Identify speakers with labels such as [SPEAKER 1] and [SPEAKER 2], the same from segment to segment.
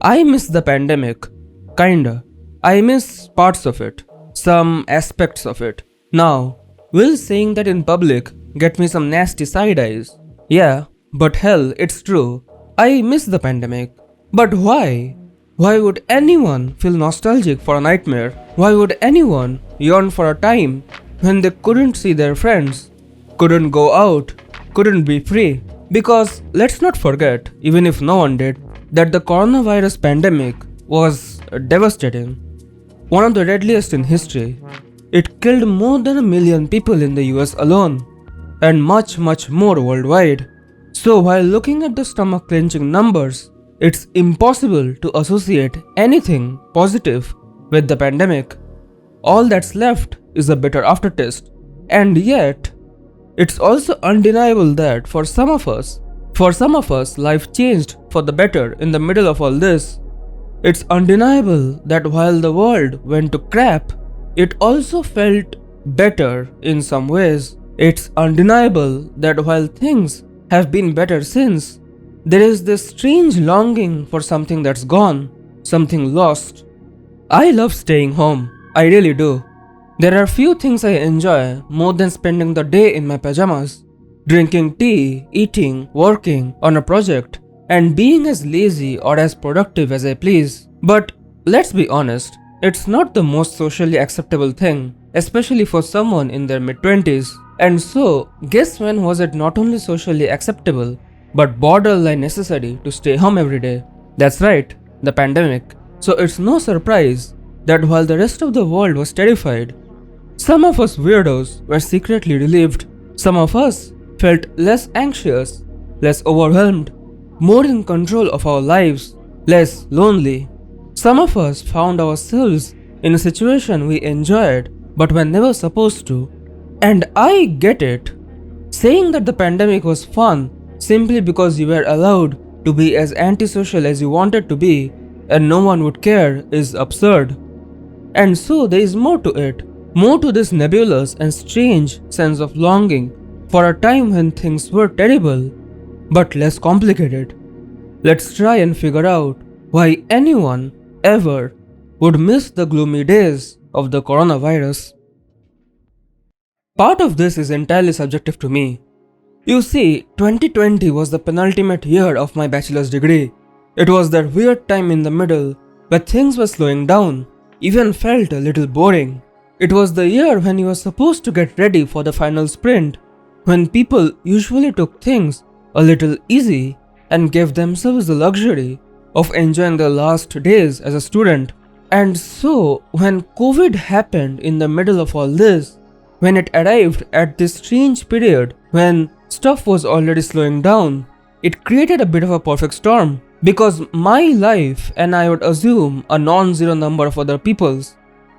[SPEAKER 1] I miss the pandemic. Kinda. I miss parts of it. Some aspects of it. Now, will saying that in public get me some nasty side eyes? Yeah, but hell, it's true. I miss the pandemic. But why? Why would anyone feel nostalgic for a nightmare? Why would anyone yearn for a time when they couldn't see their friends, couldn't go out, couldn't be free? Because let's not forget, even if no one did, that the coronavirus pandemic was devastating. One of the deadliest in history. It killed more than 1 million people in the US alone, and much more worldwide. So while looking at the stomach clenching numbers, it's impossible to associate anything positive with the pandemic. All that's left is a bitter aftertaste. And yet, it's also undeniable that for some of us, life changed for the better in the middle of all this. It's undeniable that while the world went to crap, it also felt better in some ways. It's undeniable that while things have been better since, there is this strange longing for something that's gone, something lost. I love staying home, I really do. There are few things I enjoy more than spending the day in my pajamas, drinking tea, eating, working on a project, and being as lazy or as productive as I please. But let's be honest, it's not the most socially acceptable thing, especially for someone in their mid-20s. And so, guess when was it not only socially acceptable, but borderline necessary to stay home every day? That's right, the pandemic. So it's no surprise that while the rest of the world was terrified, some of us weirdos were secretly relieved. Some of us felt less anxious, less overwhelmed, more in control of our lives, less lonely. Some of us found ourselves in a situation we enjoyed but were never supposed to. And I get it. Saying that the pandemic was fun simply because you were allowed to be as antisocial as you wanted to be and no one would care is absurd. And so there is more to it, more to this nebulous and strange sense of longing for a time when things were terrible, but less complicated. Let's try and figure out why anyone ever would miss the gloomy days of the coronavirus. Part of this is entirely subjective to me. You see, 2020 was the penultimate year of my bachelor's degree. It was that weird time in the middle where things were slowing down, even felt a little boring. It was the year when you were supposed to get ready for the final sprint, when people usually took things a little easy and gave themselves the luxury of enjoying their last days as a student. And so, when COVID happened in the middle of all this, when it arrived at this strange period when stuff was already slowing down, it created a bit of a perfect storm. Because my life, and I would assume a non-zero number of other people's,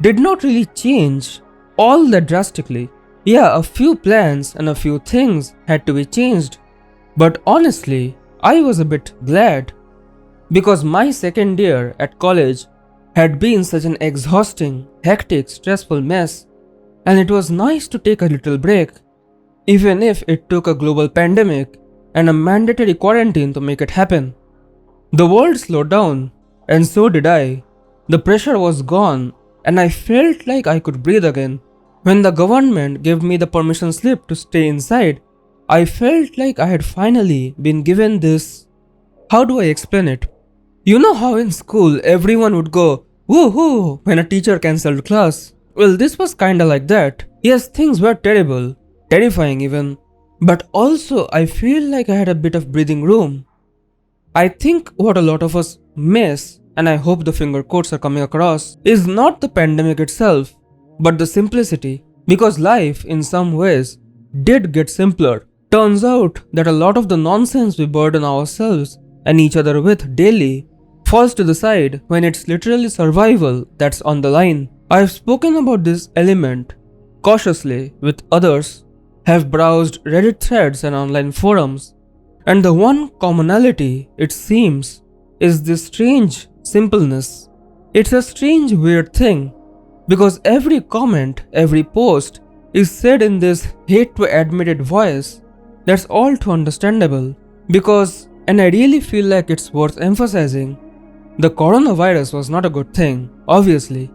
[SPEAKER 1] did not really change all that drastically. Yeah, a few plans and a few things had to be changed. But honestly, I was a bit glad. Because my second year at college had been such an exhausting, hectic, stressful mess. And it was nice to take a little break, even if it took a global pandemic and a mandatory quarantine to make it happen. The world slowed down, and so did I. The pressure was gone, and I felt like I could breathe again. When the government gave me the permission slip to stay inside, I felt like I had finally been given this. How do I explain it? You know how in school everyone would go, woohoo, when a teacher cancelled class? Well, this was kinda like that. Yes, things were terrible, terrifying even. But also, I feel like I had a bit of breathing room. I think what a lot of us miss, and I hope the finger quotes are coming across, is not the pandemic itself, but the simplicity. Because life, in some ways, did get simpler. Turns out that a lot of the nonsense we burden ourselves and each other with daily falls to the side when it's literally survival that's on the line. I've spoken about this element cautiously with others, have browsed Reddit threads and online forums, and the one commonality, it seems, is this strange simpleness. It's a strange weird thing, because every comment, every post is said in this hate to admit it voice that's all too understandable. And I really feel like it's worth emphasizing, The coronavirus was not a good thing, obviously.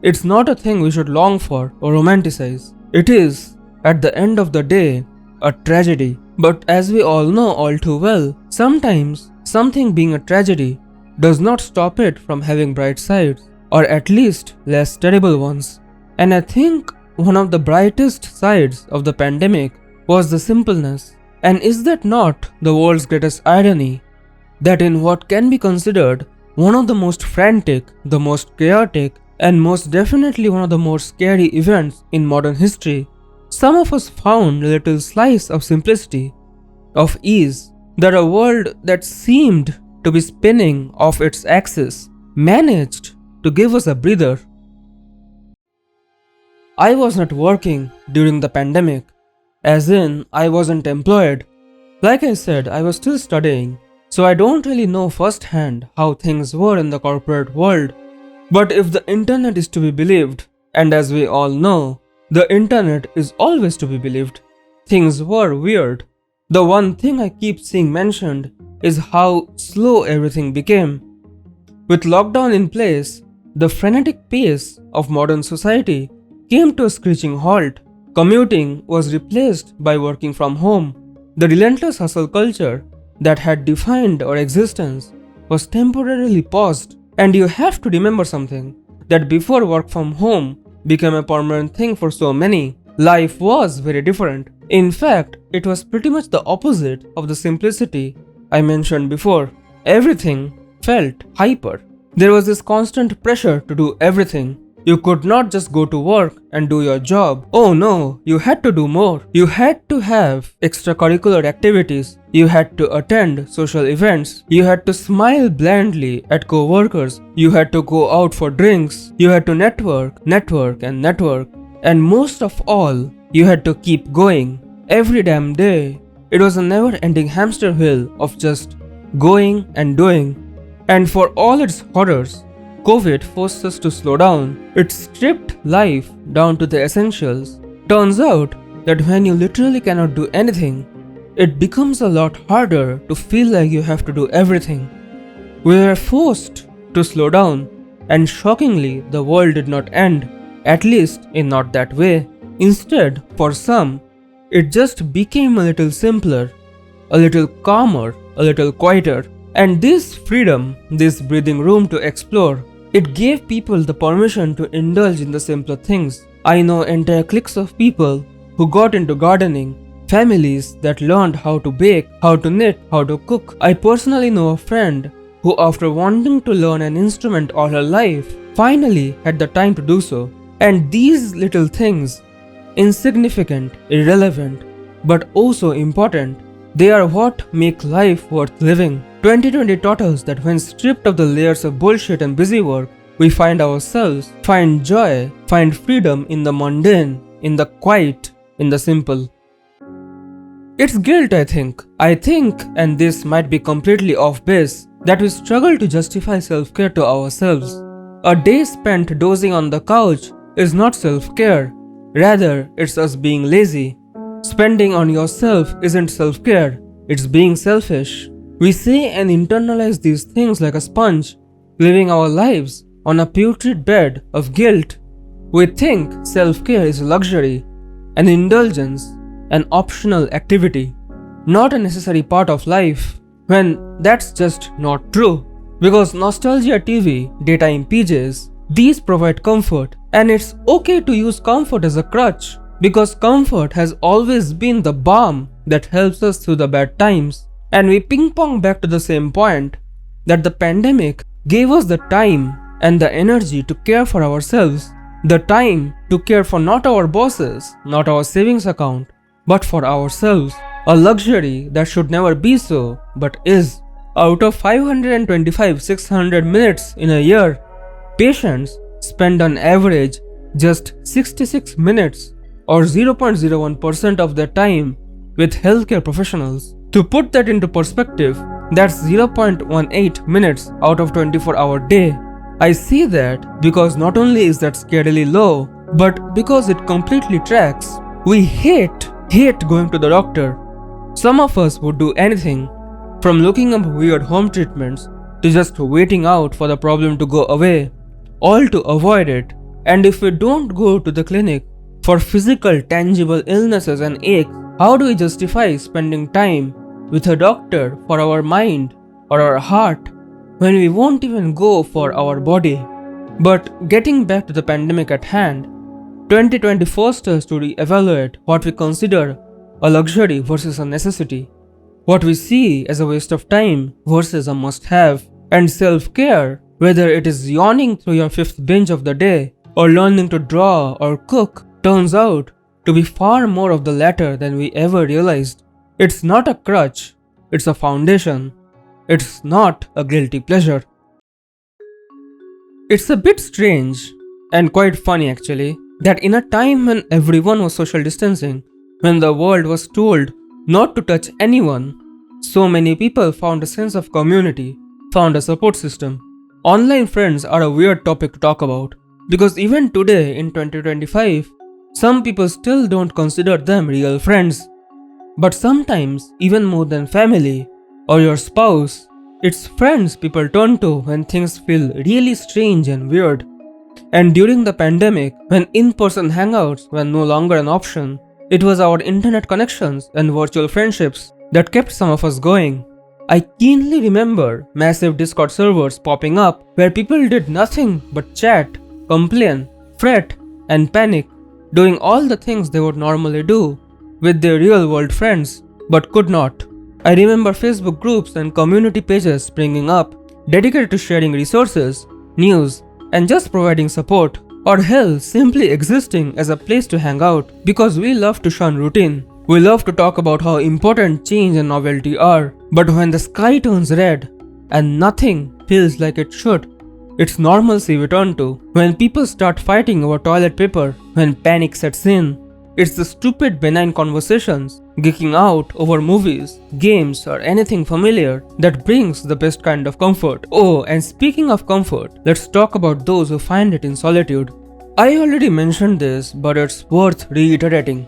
[SPEAKER 1] It's not a thing we should long for or romanticize. It is, at the end of the day, a tragedy. But as we all know all too well, sometimes something being a tragedy does not stop it from having bright sides, or at least less terrible ones. And I think one of the brightest sides of the pandemic was the simpleness. And is that not the world's greatest irony? That in what can be considered one of the most frantic, the most chaotic, and most definitely one of the most scary events in modern history, some of us found a little slice of simplicity, of ease, that a world that seemed to be spinning off its axis managed to give us a breather. I was not working during the pandemic, as in I wasn't employed. Like I said, I was still studying, so I don't really know firsthand how things were in the corporate world. But if the internet is to be believed, and as we all know, the internet is always to be believed, things were weird. The one thing I keep seeing mentioned is how slow everything became. With lockdown in place, the frenetic pace of modern society came to a screeching halt. Commuting was replaced by working from home. The relentless hustle culture that had defined our existence was temporarily paused. And you have to remember something, that before work from home became a permanent thing for so many, life was very different. In fact, it was pretty much the opposite of the simplicity I mentioned before. Everything felt hyper. There was this constant pressure to do everything. You could not just go to work and do your job. Oh no, you had to do more. You had to have extracurricular activities. You had to attend social events. You had to smile blandly at co-workers. You had to go out for drinks. You had to network. And most of all, you had to keep going. Every damn day. It was a never-ending hamster wheel of just going and doing. And for all its horrors, COVID forced us to slow down. It stripped life down to the essentials. Turns out that when you literally cannot do anything, it becomes a lot harder to feel like you have to do everything. We were forced to slow down, and shockingly, the world did not end, at least in not that way. Instead, for some, it just became a little simpler, a little calmer, a little quieter. And this freedom, this breathing room to explore, it gave people the permission to indulge in the simpler things. I know entire cliques of people who got into gardening, families that learned how to bake, how to knit, how to cook. I personally know a friend who, after wanting to learn an instrument all her life, finally had the time to do so. And these little things, insignificant, irrelevant, but also important, they are what make life worth living. 2020 taught us that when stripped of the layers of bullshit and busy work, we find ourselves, find joy, find freedom in the mundane, in the quiet, in the simple. It's guilt, I think, and this might be completely off base, that we struggle to justify self-care to ourselves. A day spent dozing on the couch is not self-care, rather it's us being lazy. Spending on yourself isn't self-care, it's being selfish. We say and internalize these things like a sponge, living our lives on a putrid bed of guilt. We think self-care is a luxury, an indulgence, an optional activity, not a necessary part of life, when that's just not true. Because nostalgia TV, daytime PJs, these provide comfort, and it's okay to use comfort as a crutch, because comfort has always been the balm that helps us through the bad times. And we ping-pong back to the same point, that the pandemic gave us the time and the energy to care for ourselves. The time to care for not our bosses, not our savings account, but for ourselves. A luxury that should never be so, but is. Out of 525-600 minutes in a year, patients spend on average just 66 minutes or 0.01% of their time with healthcare professionals. To put that into perspective, that's 0.18 minutes out of 24-hour day. I say that because not only is that scarily low, but because it completely tracks. We hate going to the doctor. Some of us would do anything, from looking up weird home treatments to just waiting out for the problem to go away, all to avoid it. And if we don't go to the clinic for physical, tangible illnesses and aches, how do we justify spending time with a doctor for our mind or our heart when we won't even go for our body? But getting back to the pandemic at hand, 2020 forced us to re-evaluate what we consider a luxury versus a necessity, what we see as a waste of time versus a must-have, and self-care, whether it is yawning through your fifth binge of the day or learning to draw or cook, turns out to be far more of the latter than we ever realized. It's not a crutch, it's a foundation. It's not a guilty pleasure. It's a bit strange, and quite funny actually, that in a time when everyone was social distancing, when the world was told not to touch anyone, so many people found a sense of community, found a support system. Online friends are a weird topic to talk about, because even today in 2025, some people still don't consider them real friends. But sometimes, even more than family or your spouse, it's friends people turn to when things feel really strange and weird. And during the pandemic, when in-person hangouts were no longer an option, it was our internet connections and virtual friendships that kept some of us going. I keenly remember massive Discord servers popping up where people did nothing but chat, complain, fret, and panic, doing all the things they would normally do with their real-world friends, but could not. I remember Facebook groups and community pages springing up, dedicated to sharing resources, news, and just providing support, or hell, simply existing as a place to hang out, because we love to shun routine. We love to talk about how important change and novelty are, but when the sky turns red and nothing feels like it should, it's normalcy we turn to. When people start fighting over toilet paper, when panic sets in, it's the stupid benign conversations, geeking out over movies, games, or anything familiar that brings the best kind of comfort. Oh, and speaking of comfort, let's talk about those who find it in solitude. I already mentioned this, but it's worth reiterating.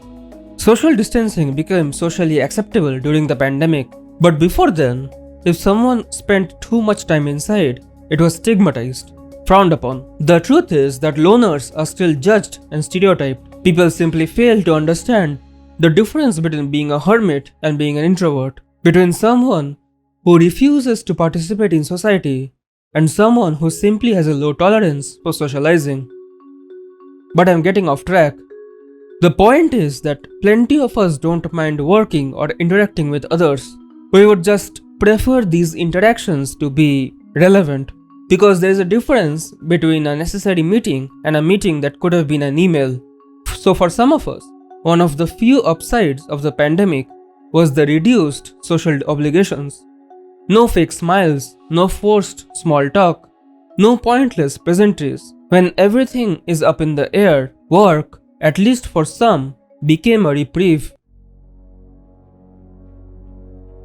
[SPEAKER 1] Social distancing became socially acceptable during the pandemic, but before then, if someone spent too much time inside, it was stigmatized, frowned upon. The truth is that loners are still judged and stereotyped. People simply fail to understand the difference between being a hermit and being an introvert, between someone who refuses to participate in society and someone who simply has a low tolerance for socializing. But I'm getting off track. The point is that plenty of us don't mind working or interacting with others. We would just prefer these interactions to be relevant, because there is a difference between a necessary meeting and a meeting that could have been an email. So for some of us, one of the few upsides of the pandemic was the reduced social obligations. No fake smiles, no forced small talk, no pointless pleasantries. When everything is up in the air, work, at least for some, became a reprieve.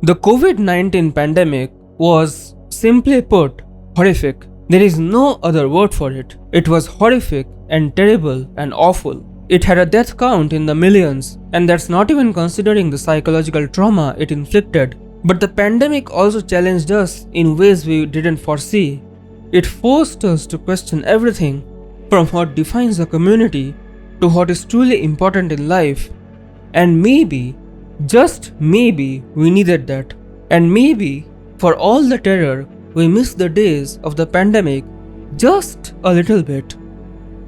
[SPEAKER 1] The COVID-19 pandemic was, simply put, horrific. There is no other word for it. It was horrific and terrible and awful. It had a death count in the millions, and that's not even considering the psychological trauma it inflicted. But the pandemic also challenged us in ways we didn't foresee. It forced us to question everything, from what defines a community to what is truly important in life. And maybe, just maybe, we needed that. And maybe, for all the terror, we missed the days of the pandemic just a little bit.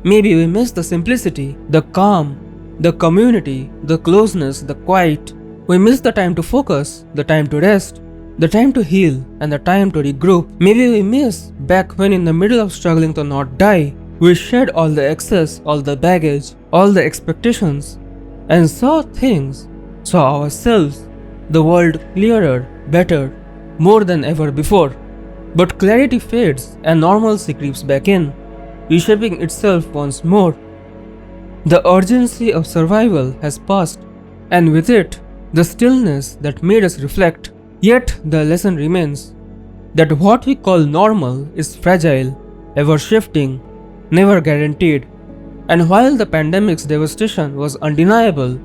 [SPEAKER 1] Maybe we miss the simplicity, the calm, the community, the closeness, the quiet. We miss the time to focus, the time to rest, the time to heal, and the time to regroup. Maybe we miss back when in the middle of struggling to not die, we shed all the excess, all the baggage, all the expectations, and saw things, saw ourselves, the world clearer, better, more than ever before. But clarity fades and normalcy creeps back in, reshaping itself once more. The urgency of survival has passed, and with it, the stillness that made us reflect. Yet the lesson remains, that what we call normal is fragile, ever shifting, never guaranteed. And while the pandemic's devastation was undeniable,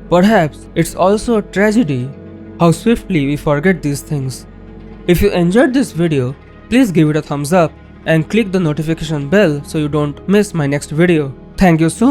[SPEAKER 1] perhaps it's also a tragedy how swiftly we forget these things. If you enjoyed this video, please give it a thumbs up and click the notification bell so you don't miss my next video. Thank you so